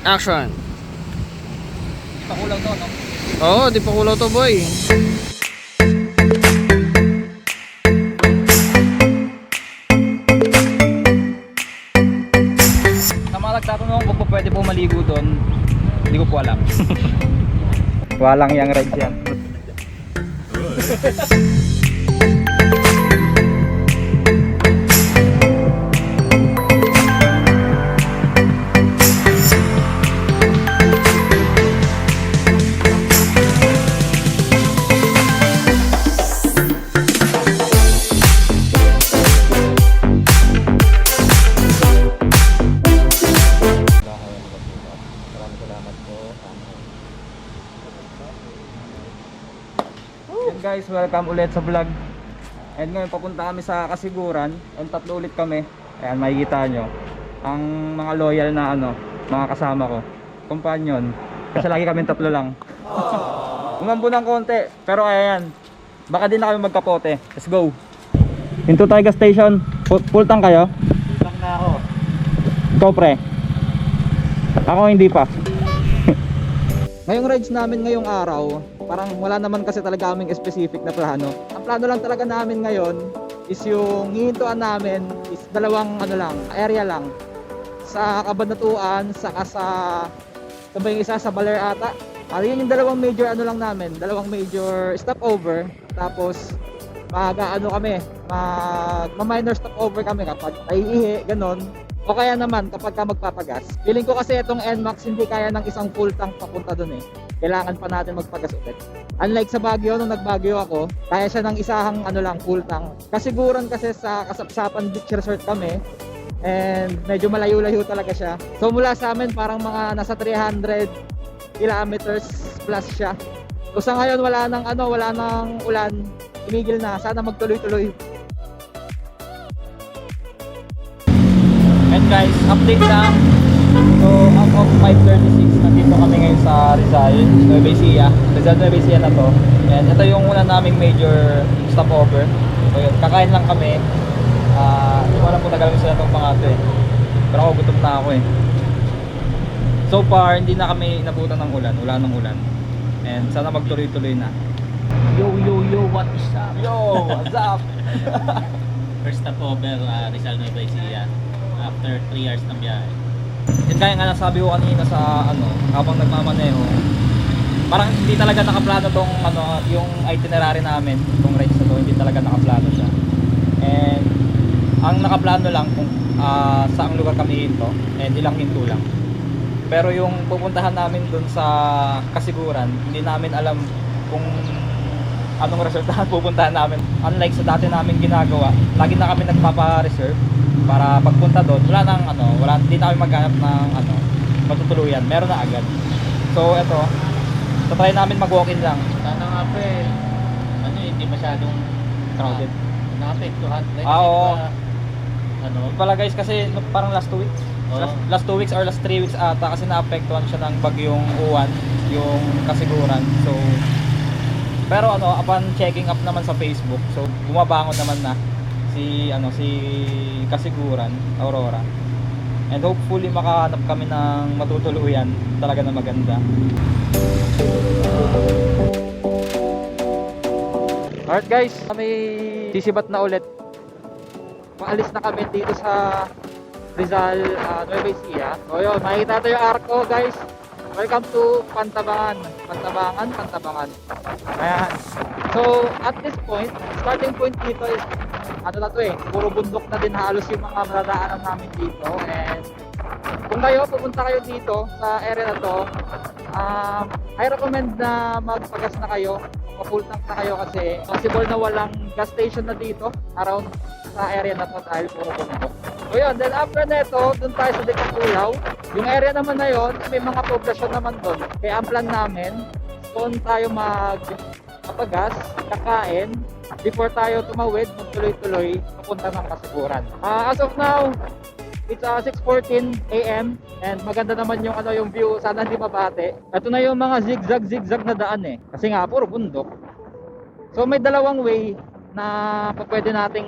Action. Di pa kulang to, no? Oo, di pa kulaw to, boy. Sa mga nagtatanong kung po pwede po maligo doon, hindi ko po alam. Walang yang rides yan. Yan guys, welcome ulit sa vlog. And ngayon papunta kami sa Kasiguran. And tatlo ulit kami. Ayan, makikita nyo ang mga loyal na mga kasama ko, companion. Kasi lagi kami tatlo lang. Umambo ng konti, pero ayan, baka din na kami magkapote. Let's go. Into Taiga Station. Full tank kayo? Full tank na ako. Ikaw pre? Ako hindi pa. Ngayong rides namin ngayong araw, parang wala naman kasi talaga kaming specific na plano. Ang plano lang talaga namin ngayon is yung hihintuan namin is dalawang area lang. Sa Cabanatuan, saka sa sabay isa sa Baler ata. Yun yung dalawang major lang namin, dalawang major stopover. Tapos minor stopover kami kapag naiihi, ganon. O kaya naman kapag ka magpapagas. Feeling ko kasi itong NMAX hindi kaya ng isang full tank papunta dun eh. Kailangan pa natin magpagas ulit. Unlike sa Baguio, nung nag-Baguio ako, kaya siya ng isahang full tank. Kasiguran kasi sa Kasapsapan Beach Resort kami. And medyo malayo-layo talaga siya. So mula sa amin parang mga nasa 300 kilometers plus siya. So sa ngayon wala nang ulan. Tumigil na. Sana magtuloy-tuloy. And guys, update lang. So out of 5:36, nandito kami ngayon sa Rizal, Nueva Ecija. Rizal Nueva Ecija na to. And ito yung una naming major stopover. So yun, kakain lang kami. Hindi ko alam kung nagalang sila itong mga ito eh. Pero ako gutom na ako eh. So far, hindi na kami inabutan ng ulan. Wala ng ulan. And sana magtuloy-tuloy na. Yo, what is up? Yo, what's up? First stopover, Rizal Nueva Ecija. After 3 hours ng biyahe. Yan kaya nga nasabi ko kanina sa habang nagmamaneho. Parang hindi talaga nakaplano tong yung itinerary namin, tong rides na to, hindi talaga nakaplano siya. And ang nakaplano lang kung saang lugar kami hinto and ilang hinto lang. Pero yung pupuntahan namin dun sa Kasiguran, hindi namin alam kung anong resultahan pupuntahan namin. Unlike sa dati namin ginagawa, lagi na kami nagpapa-reserve para pagpunta doon, hindi na kami maghanap ng matutuluyan, meron na agad. So eto, try namin mag-walk-in lang. Sana nga pre, hindi masyadong Crowded. nakapektuhan. Oo. Pala guys, kasi parang last 2 weeks. Last 2 weeks or last 3 weeks ata kasi naapektuhan siya ng bagyong Uwan, yung Kasiguran. So pero upon checking up naman sa Facebook, so bumabangon naman na si Kasiguran, Aurora. And hopefully makahanap kami ng matutuluyan talaga na maganda. Alright guys, kami sisibat na ulit. Paalis na kami dito sa Rizal, Nueva Ecija. So yun, makikita ito yung arko guys. Welcome to Pantabangan. Ayan. So at this point, starting point dito is puro bundok na din halos yung mga madadaanan namin dito. And kung pupunta kayo dito sa area na to, I recommend na magpagas na kayo, full tank na kayo kasi possible na walang gas station na dito around sa area na to dahil puro bundok. So yun, then after neto, dun tayo sa Dikapulaw. Yung area naman na yun, may mga poblasyon naman dun. Kaya ang plan namin, doon tayo magpagas, kakain, before tayo tumawid, magtuloy-tuloy papunta ng Kasiguran. As of now, it's 6:14 AM and maganda naman yung yung view, sana hindi mabate. Ito na yung mga zigzag na daan eh. Kasi nga puro bundok. So may dalawang way na pwede nating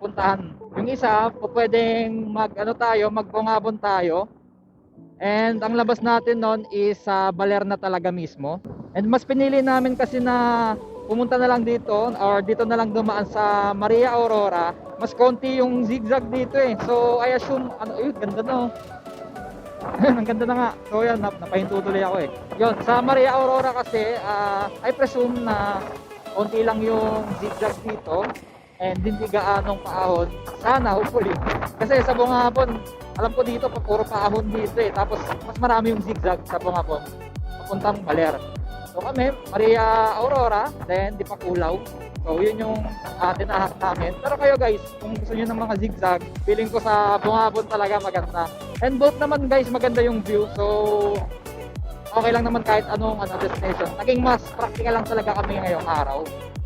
puntahan. Yung isa, pwedeng magbungabon tayo And ang labas natin noon is sa Baler na talaga mismo. And mas pinili namin kasi na pumunta na lang dito or dito na lang dumaan sa Maria Aurora. Mas konti yung zigzag dito eh. So I assume, ganda na oh. Ang ganda na nga. So yan, napahintutuloy ako eh. Yun, sa Maria Aurora kasi, I presume na konti lang yung zigzag dito. And hindi gaanong paahon. Sana, hopefully. Kasi sa Bungabon, alam ko dito, puro paahon dito eh. Tapos, mas marami yung zigzag sa Bungabon. Papuntang Baler. So kami, Maria Aurora, then Dipakulaw. So yun yung tinahak namin. Pero kayo guys, kung gusto nyo ng mga zigzag, feeling ko sa Bungabon talaga maganda. And both naman guys, maganda yung view. So, okay lang naman kahit anong destination. Naging mas practical lang talaga kami ngayong araw.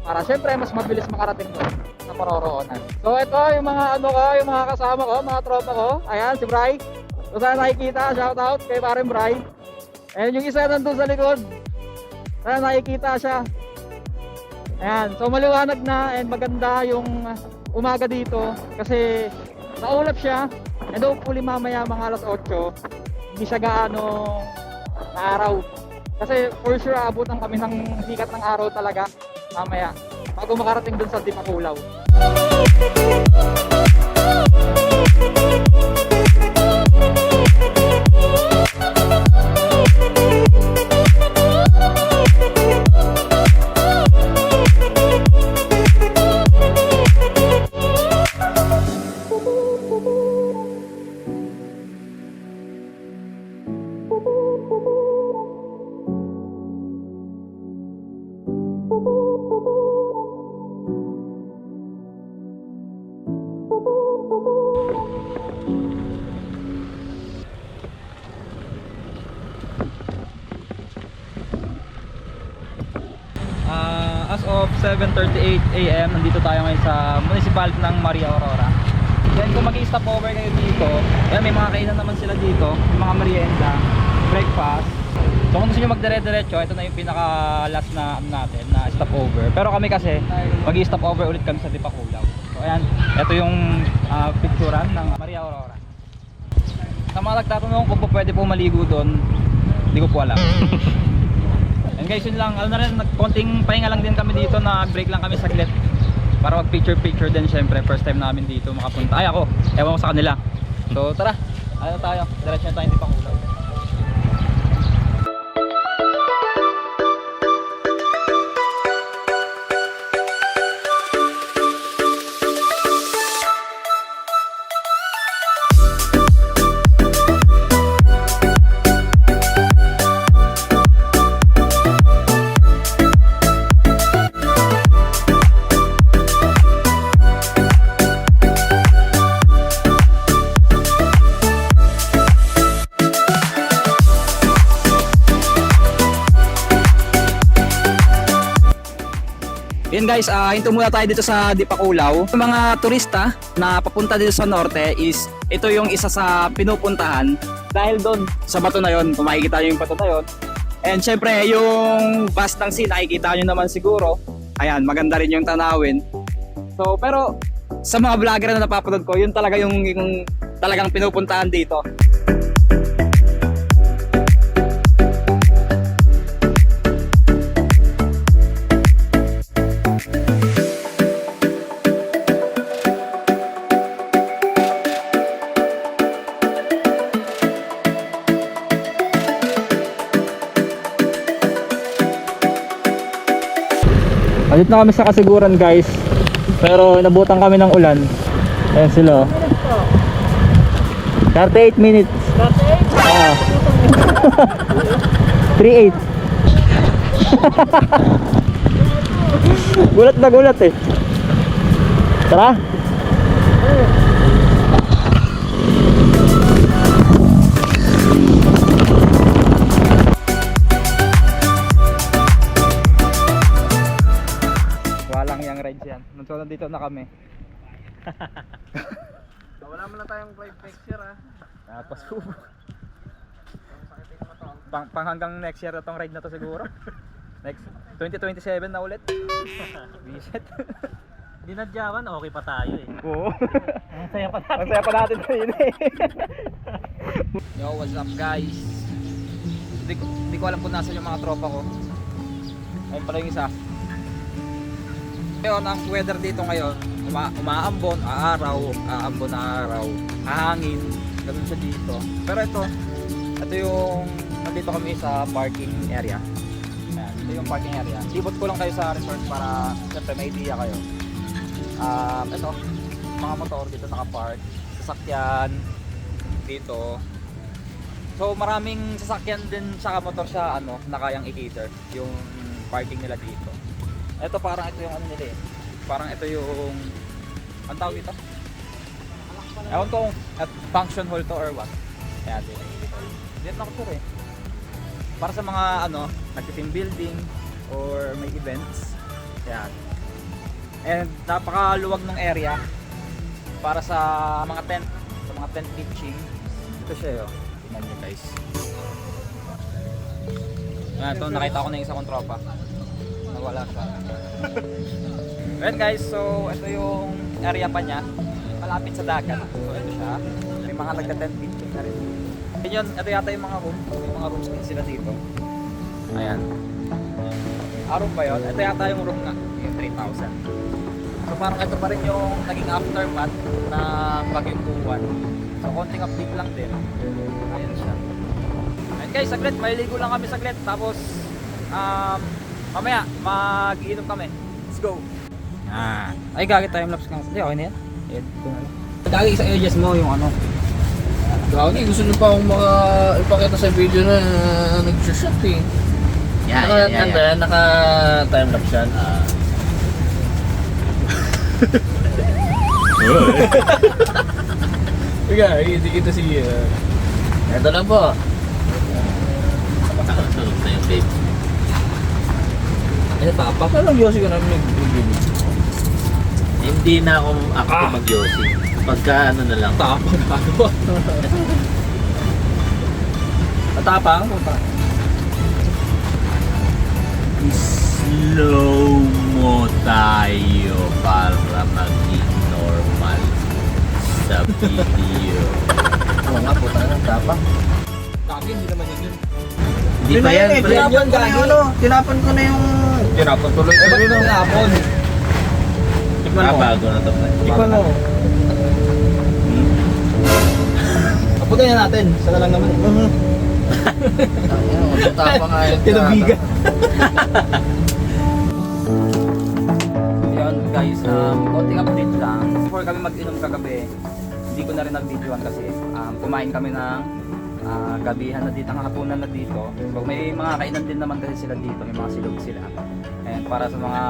Para syempre mas mabilis makarating doon sa paroroonan. So ito yung mga yung mga kasama ko, mga tropa ko. Ayan, si Bry. So sana nakikita, shout out kay Pareng Bry. And yung isa nandun sa likod. Sana nakikita siya. Ayan, so maliwanag na and maganda yung umaga dito kasi naulap siya. And hopefully mamaya mga alas 8, hindi siya gaano na araw. Kasi for sure abutan kami ng sikat ng araw talaga mamaya bago makarating dun sa Dipakulaw. As of 7:38 AM, nandito tayo ngayon sa municipality ng Maria Aurora. Then kung mag-i-stop over kayo dito, yan, may mga kainan naman sila dito, may mga merienda, breakfast. So kung gusto nyo magdire-diretso, ito na yung pinaka last na natin na stop over. Pero kami kasi, mag-i-stop over ulit kami sa Dipakulaw. So ayan, ito yung picturean ng Maria Aurora. Sa mga nagtatanong kung po pwede po maligo doon, hindi ko po alam. And guys, yun lang, na rin, konting pahinga lang din kami dito, nag-break lang kami saglit para mag picture din. Syempre first time namin dito makapunta. Ay ako, ewan ko sa kanila. So tara, ano tayo, diretso na tayo Dipakulaw. Yan guys, hinto muna tayo dito sa Dipakulaw. Yung mga turista na papunta dito sa norte is ito yung isa sa pinupuntahan dahil doon sa bato na yon, kung makikita nyo yung bato na yon. And syempre yung vast ng sea nakikita nyo naman siguro. Ayan, maganda rin yung tanawin. So pero sa mga vlogger na napapanood ko, yun talaga yung talagang pinupuntahan dito. Alit na kami sa Kasiguran guys, pero nabutan kami ng ulan. Ayan sila oh. 38 minutes. 38? 38. Gulat na gulat eh. Tara. So nandito na kami. Wala mo na tayong ride next year Tapos pang hanggang next year na tong ride na to siguro. Next 2027 na ulit. Reset. Dinadyawan, okay pa tayo eh. Oo. Ang saya pa natin. Ang saya pa natin ngayon eh. Yo, what's up guys? Hindi ko alam kung nasa yung mga tropa ko. Ayun pala yung isa. Ngayon, ang weather dito ngayon, umaambon, aambon na araw, hahangin, ganun siya dito. Pero ito yung, nandito kami sa parking area. Ayan, ito yung parking area. Libot ko lang kayo sa resort para siyempre may idea kayo. Ito, mga motor dito nakapark, sasakyan dito. So maraming sasakyan din sa motor siya na kayang i-cater yung parking nila dito. Ito parang ito yung nila eh. Parang ito yung ang tawag dito? Ewan ko kung function hall to or what. Kaya dito na ko eh. Para sa mga nagti-team building or may events. Yan. And napakaluwag ng area para sa mga tent pitching. Ito siya yun. Tingnan nyo guys. Ito, nakita ko na yung isa kong tropa. Nawala siya. Well guys, so ito yung area pa niya. Malapit sa dagat. So ito siya. May mga nagka-tent pitching na rin. Yun, ito yata yung mga room. May mga rooms din sila dito. Ayan. Room ba yun? Ito yata yung room nga. Yung 3,000. So parang ito pa rin yung naging aftermath na Bagyong Tuwan. So konting update lang din. Ayan siya. And guys, saglit, maliligo lang kami saglit. Tapos mamaya mag-iinom kami. Let's go. Ay gagi time-lapse ka. Hindi, okay na yan. Gagi sa edges mo yung Gagi, gusto nyo pa akong ipakita sa video na nag-shoot eh. Naka-timelapse yan. Ika, hindi kita si... Ito lang po. Tulog na yung babe. Ano papa? Parang yosi ka namin nag-video. Hindi na ako active mag-yosi. Pagka na lang. Tapang ako. Matapang? Slow mo tayo para maging normal sa video. Oo nga po, tanong tapang. Gagi, hindi naman yun. Hindi pa yan, pre. Tinapan ko na yung tinapan ko na yung... Tinapon tuloy. Eh, ba't tinapon? Tikman mo. Bago na to, pre. Tikman mo. Aputin na natin. Sana lang naman. Tapang nga yun. Tinabigan. Yun guys, konting update lang. Before kami mag-inom kagabi, hindi ko na rin nag-videoan kasi kumain kami ng gabihan na dito, hapunan na dito. So may mga kainan din naman kasi sila dito, may mga silog sila. And para sa mga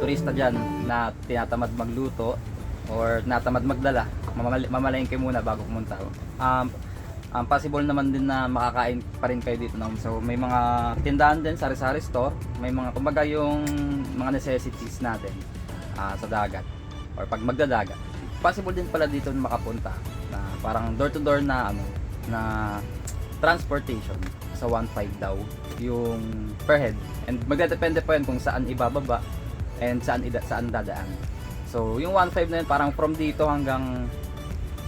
turista dyan na tinatamad magluto or tinatamad magdala, mamalengke muna bago pumunta. Possible naman din na makakain pa rin kayo dito. So may mga tindahan din, sari-sari store, may mga kumbaga yung mga necessities natin sa dagat or pag magdadagat. Possible din pala dito makapunta na parang door to door na na transportation sa 1.5 daw yung per head, and magdedepende pa yun kung saan ibababa and saan dadaan. So yung 1.5 na yun parang from dito hanggang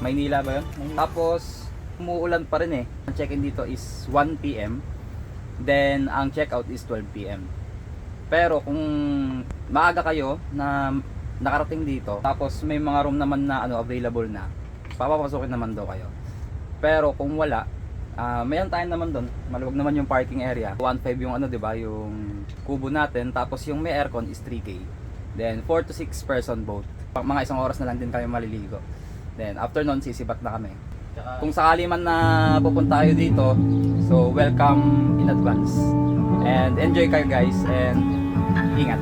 Maynila ba yun? Tapos umuulan pa rin eh. Ang check-in dito is 1 PM, then ang check-out is 12 PM. Pero kung maaga kayo na nakarating dito, tapos may mga room naman na available na, papapasukin naman daw kayo. Pero kung wala, may antayin naman doon. Maluwag naman yung parking area. 1.5 yung di ba, yung kubo natin, tapos yung may aircon is 3K. Then 4 to 6 person boat. Mga isang oras na lang din kami maliligo. Then after nun, sisibat na kami. Kung sakali man na pupunta kayo dito, so welcome in advance. And enjoy kayo guys, and ingat.